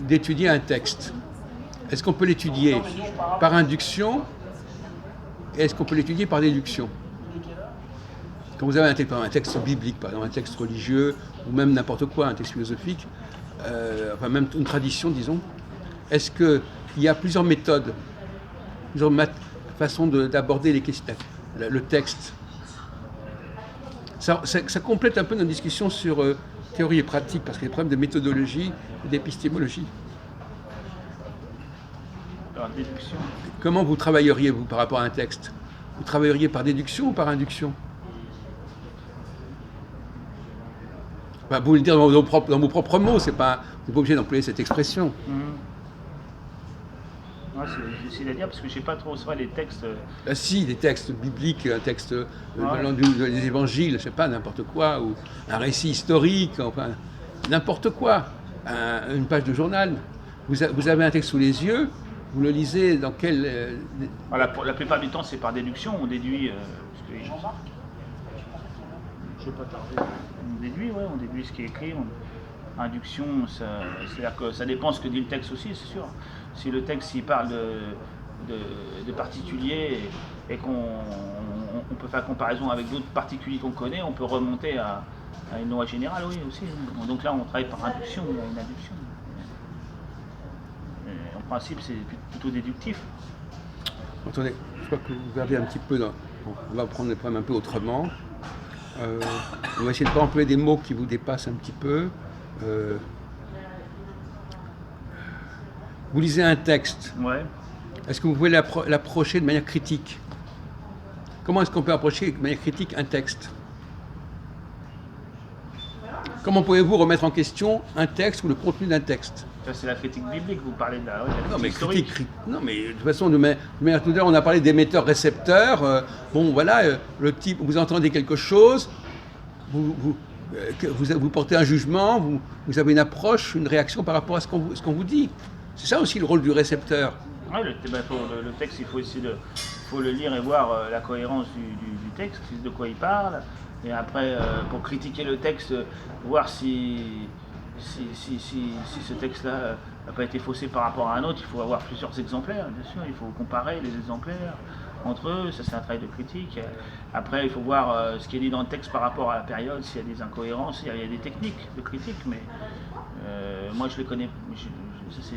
d'étudier un texte. Est-ce qu'on peut l'étudier par induction et est-ce qu'on peut l'étudier par déduction? Quand vous avez un texte biblique, par exemple un texte religieux, ou même n'importe quoi, un texte philosophique, enfin même une tradition, disons, est-ce qu'il y a plusieurs méthodes, plusieurs façons d'aborder les questions, le texte? Ça complète un peu notre discussion sur théorie et pratique, parce qu'il y a des problèmes de méthodologie et d'épistémologie. Par déduction. Comment vous travailleriez, vous, par rapport à un texte? Vous travailleriez par déduction ou par induction? Enfin, vous le dire dans vos propres mots, vous n'êtes pas obligé d'employer cette expression. Ouais, c'est difficile à dire parce que je ne sais pas trop, c'est vrai, les textes. Si, des textes bibliques, un texte des évangiles, je ne sais pas, n'importe quoi, ou un récit historique, enfin, n'importe quoi, une page de journal. Vous avez un texte sous les yeux, vous le lisez dans quel... Voilà, la plupart du temps, c'est par déduction, on déduit. On déduit ce qui est écrit. Induction, c'est-à-dire que ça dépend ce que dit le texte aussi, c'est sûr. Si le texte il parle de particuliers et qu'on peut faire comparaison avec d'autres particuliers qu'on connaît, on peut remonter à une loi générale, oui, aussi. Donc là, on travaille par induction, il y a une induction. Et en principe, c'est plutôt déductif. Attendez, je crois que vous regardez un petit peu dans... Bon, on va prendre les problèmes un peu autrement. On va essayer de ne pas employer des mots qui vous dépassent un petit peu. Vous lisez un texte. Ouais. Est-ce que vous pouvez l'approcher de manière critique? Comment est-ce qu'on peut approcher de manière critique un texte? Comment pouvez-vous remettre en question un texte ou le contenu d'un texte? Ça, c'est la critique biblique, vous parlez de la Non, mais historique. Non, mais de toute façon, tout à l'heure, on a parlé d'émetteurs-récepteurs. Bon, voilà, le type, vous entendez quelque chose, vous portez un jugement, vous avez une approche, une réaction par rapport à ce qu'on vous dit. C'est ça aussi le rôle du récepteur. Ouais, le texte, il faut essayer faut le lire et voir la cohérence du texte, de quoi il parle. Et après, pour critiquer le texte, voir si ce texte-là n'a pas été faussé par rapport à un autre, il faut avoir plusieurs exemplaires, bien sûr, il faut comparer les exemplaires entre eux, ça c'est un travail de critique. Après, il faut voir ce qui est dit dans le texte par rapport à la période, s'il y a des incohérences, il y a des techniques de critique, mais moi je les connais, c'est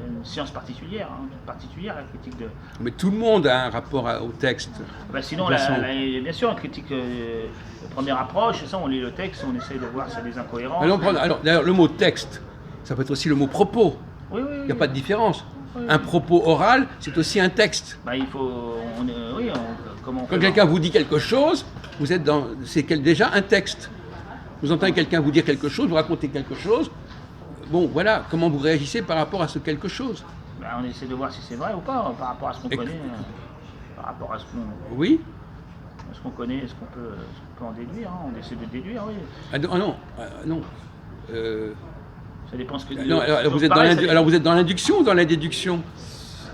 une science particulière, la critique de... Mais tout le monde a un rapport au texte. Bah sinon, bien sûr, on critique la première approche, ça on lit le texte, on essaie de voir s'il y a des incohérences. Alors, d'ailleurs, le mot texte, ça peut être aussi le mot propos. Oui. Il n'y a pas de différence. Oui. Un propos oral, c'est aussi un texte. Bah, il faut... Quand quelqu'un vous dit quelque chose, c'est déjà un texte. Vous entendez quelqu'un vous dire quelque chose, vous racontez quelque chose. Bon, voilà, comment vous réagissez par rapport à ce quelque chose? Bah, on essaie de voir si c'est vrai ou pas, par rapport à ce qu'on connaît, par rapport à ce qu'on... Oui. Ce qu'on connaît, ce qu'on peut en déduire, on essaie de déduire, oui. Non. Ça dépend ce que... Non, alors vous êtes dans l'induction ou dans la déduction?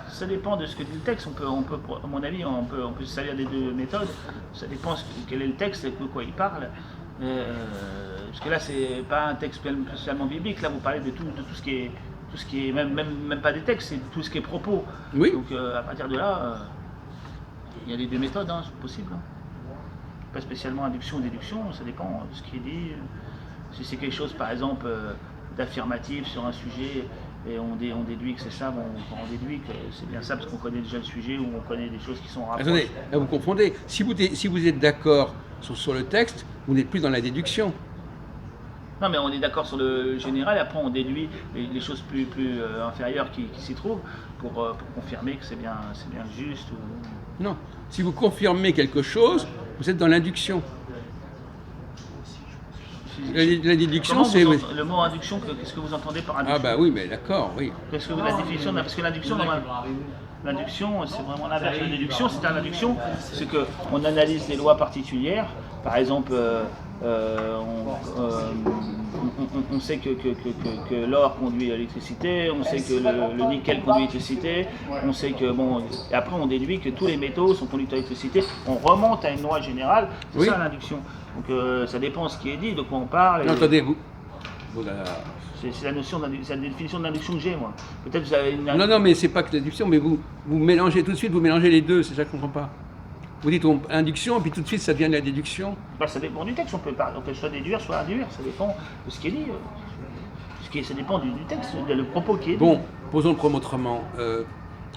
Ça dépend de ce que dit le texte. À mon avis, on peut se servir des deux méthodes. Ça dépend quel est le texte et de quoi il parle. Parce que là, c'est pas un texte spécialement biblique. Là, vous parlez de tout ce qui est même pas des textes, c'est tout ce qui est propos. Oui. Donc à partir de là, il y a les deux méthodes, c'est possible. Pas spécialement induction ou déduction, ça dépend de ce qui est dit. Si c'est quelque chose, par exemple, d'affirmatif sur un sujet, et on déduit que c'est ça, on déduit que c'est bien ça parce qu'on connaît déjà le sujet ou on connaît des choses qui sont rapprochées. Attendez, là vous confondez. Si vous êtes d'accord sur le texte, vous n'êtes plus dans la déduction. Non, mais on est d'accord sur le général, et après on déduit les choses plus inférieures qui s'y trouvent pour confirmer que c'est bien juste. Non, si vous confirmez quelque chose, vous êtes dans l'induction. La déduction, c'est... Le mot induction, qu'est-ce que vous entendez par induction? Ah bah oui, mais d'accord, oui. Qu'est-ce que la définition, parce que l'induction, normalement, l'induction, c'est vraiment l'inverse. La déduction, c'est une induction, c'est qu'on analyse des lois particulières. Par exemple, on sait que l'or conduit à l'électricité, on sait que le nickel conduit à l'électricité, on sait que, et après on déduit que tous les métaux sont conducteurs à l'électricité. On remonte à une loi générale, c'est ça l'induction. Donc ça dépend de ce qui est dit, de quoi on parle. Non, attendez, C'est la définition de l'induction que j'ai, moi. Peut-être que vous avez une... Non, mais c'est pas que l'induction, mais vous mélangez tout de suite, vous mélangez les deux, c'est ça que je ne comprends pas. Vous dites induction, et puis tout de suite ça devient de la déduction. Bah, ça dépend du texte, on peut soit déduire, soit induire, ça dépend de ce qui est dit. Ça dépend du texte, le propos qui est dit. Bon, posons le problème autrement.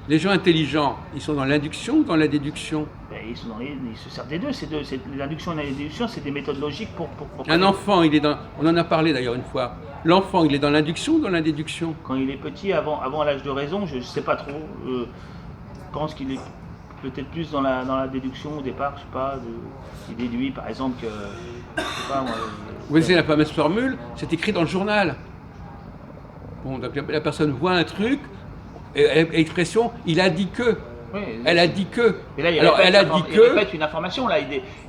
Les gens intelligents, ils sont dans l'induction ou dans la déduction? Ils se servent des deux. L'induction et la déduction, c'est des méthodes logiques pour un enfant, on en a parlé d'ailleurs une fois. L'enfant, il est dans l'induction ou dans la déduction? Quand il est petit, avant l'âge de raison, je ne sais pas trop. Je pense qu'il est peut-être plus dans la déduction au départ, je sais pas. Il déduit par exemple que. Je sais pas moi. Vous connaissez la fameuse formule, c'est écrit dans le journal. Bon, donc la personne voit un truc, et l'expression, il a dit que. Oui, elle a dit que. Et là, il répète une information. Là,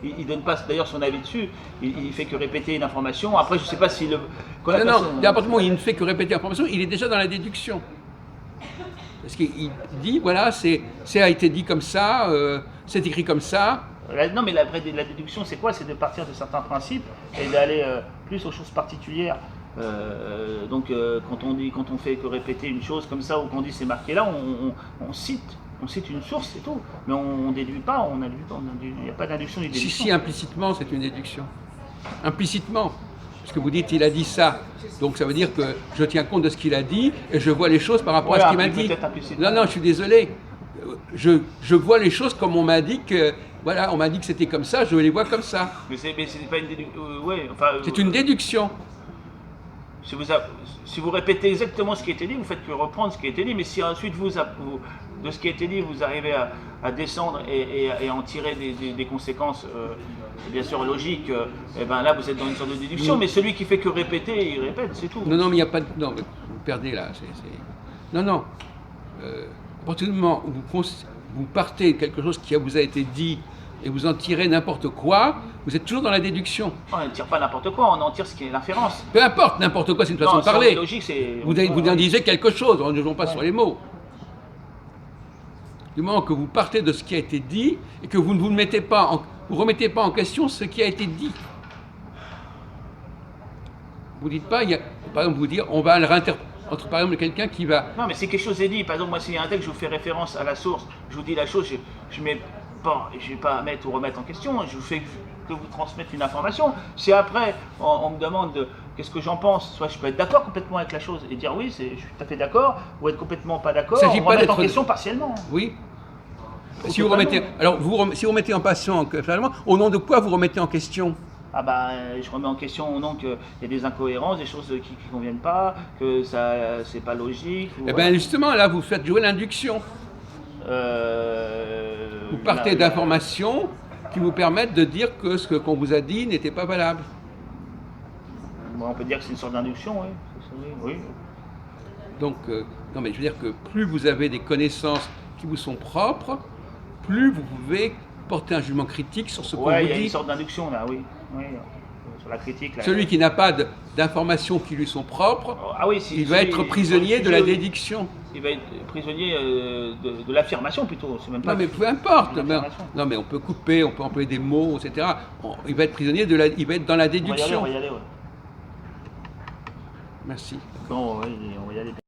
il donne pas d'ailleurs son avis dessus. Il fait que répéter une information. Après, je sais pas si le. Non, à partir du moment où il ne fait que répéter l'information, il est déjà dans la déduction. Parce qu'il dit, voilà, c'est a été dit comme ça, c'est écrit comme ça. Non, mais la déduction, c'est quoi? C'est de partir de certains principes et d'aller plus aux choses particulières. Donc, quand on fait que répéter une chose comme ça ou qu'on dit c'est marqué là, on cite une source, c'est tout. Mais on ne déduit pas, il n'y a pas d'induction ni déduction. Si, implicitement, c'est une déduction. Implicitement. Parce que vous dites, il a dit ça. Donc ça veut dire que je tiens compte de ce qu'il a dit et je vois les choses par rapport à ce qu'il m'a dit. Non, je suis désolé. Je vois les choses comme on m'a dit que... Voilà, on m'a dit que c'était comme ça, je les vois comme ça. Mais c'est pas une déduction... c'est une déduction. Si vous répétez exactement ce qui a été dit, vous faites que reprendre ce qui a été dit, mais si ensuite de ce qui a été dit, vous arrivez à descendre et en tirer des conséquences, bien sûr logiques, et ben là vous êtes dans une sorte de déduction, mais celui qui fait que répéter, il répète, c'est tout. Non, mais il n'y a pas de... Non, vous perdez là. Non. À partir du moment où vous partez de quelque chose qui vous a été dit, et vous en tirez n'importe quoi, vous êtes toujours dans la déduction. On ne tire pas n'importe quoi, on en tire ce qui est l'inférence. Peu importe, n'importe quoi, c'est une façon de parler. Logique, vous en disiez quelque chose, on ne joue pas sur les mots. Du moment que vous partez de ce qui a été dit, et que vous ne vous remettez pas en question ce qui a été dit. Vous ne dites pas, par exemple, vous dire, on va le réinterpréter. Entre par exemple quelqu'un qui va... Non, mais si quelque chose est dit, par exemple, moi s'il y a un texte, je vous fais référence à la source, je vous dis la chose, je ne vais pas mettre ou remettre en question, je vous fais que vous transmettre une information. Si après, on me demande qu'est-ce que j'en pense, soit je peux être d'accord complètement avec la chose et dire oui, je suis tout à fait d'accord, ou être complètement pas d'accord, remettre en question partiellement. Oui. Si vous remettez, si vous remettez en question, au nom de quoi vous remettez en question? Ah je remets en question au nom qu'il y a des incohérences, des choses qui ne conviennent pas, que ça c'est pas logique. Justement, là, vous faites jouer l'induction. Vous partez d'informations qui vous permettent de dire que ce qu'on vous a dit n'était pas valable. On peut dire que c'est une sorte d'induction, oui. Donc, non, mais je veux dire que plus vous avez des connaissances qui vous sont propres, plus vous pouvez porter un jugement critique sur ce qu'on vous dit. Il y a une sorte d'induction là, oui. Sur la critique. Là, celui qui n'a pas d'informations qui lui sont propres, il va être prisonnier de la déduction. Il va être prisonnier de l'affirmation plutôt. C'est même pas non mais peu importe. Non mais on peut couper, on peut employer des mots, etc. Il va être prisonnier il va être dans la déduction. On va y aller, Merci. On va y aller.